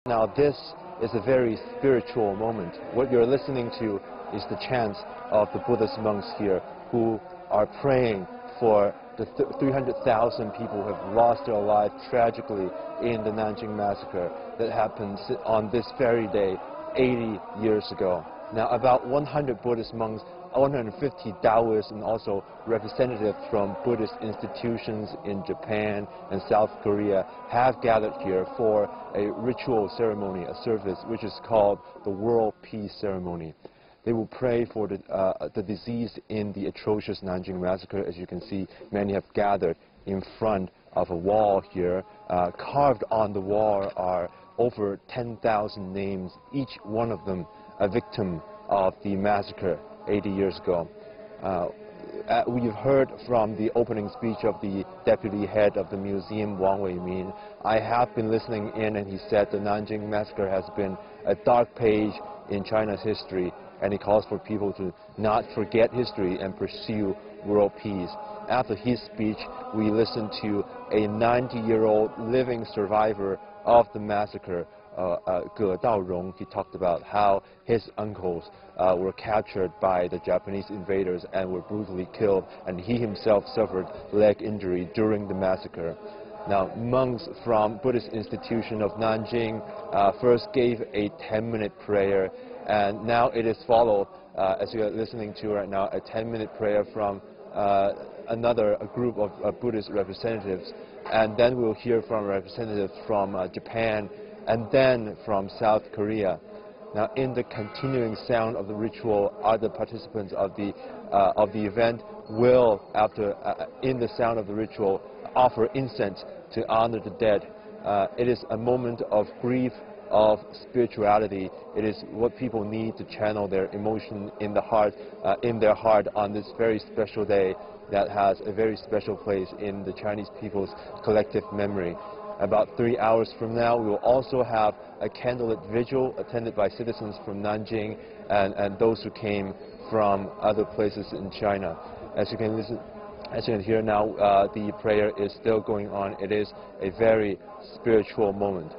Now this is a very spiritual moment. What you're listening to is the chants of the Buddhist monks here who are praying for the 300,000 people who have lost their lives tragically in the Nanjing Massacre that happened on this very day 80 years ago. Now about 100 Buddhist monks, 150 Taoists and also representatives from Buddhist institutions in Japan and South Korea have gathered here for a ritual ceremony, a service which is called the World Peace Ceremony. They will pray for the deceased in the atrocious Nanjing Massacre. As you can see, many have gathered in front of a wall here. Carved on the wall are over 10,000 names, each one of them a victim of the massacre 80 years ago. We've heard from the opening speech of the deputy head of the museum, Wang Weimin. I have been listening in, and he said the Nanjing Massacre has been a dark page in China's history, and he calls for people to not forget history and pursue world peace. After his speech, we listened to a 90-year-old living survivor of the massacre, Ge Daorong. He talked about how his uncles were captured by the Japanese invaders and were brutally killed, and he himself suffered leg injury during the massacre. Now, monks from Buddhist institution of Nanjing first gave a 10-minute prayer, and now it is followed, as you are listening to right now, a 10-minute prayer from a group of Buddhist representatives, and then we'll hear from representatives from Japan and then from South Korea. Now, in the continuing sound of the ritual, other participants of the event will, in the sound of the ritual, offer incense to honor the dead. It is a moment of grief, of spirituality. It is what people need to channel their emotion in their heart on this very special day that has a very special place in the Chinese people's collective memory. About 3 hours from now, we will also have a candlelit vigil attended by citizens from Nanjing and those who came from other places in China. As you can hear now, the prayer is still going on. It is a very spiritual moment.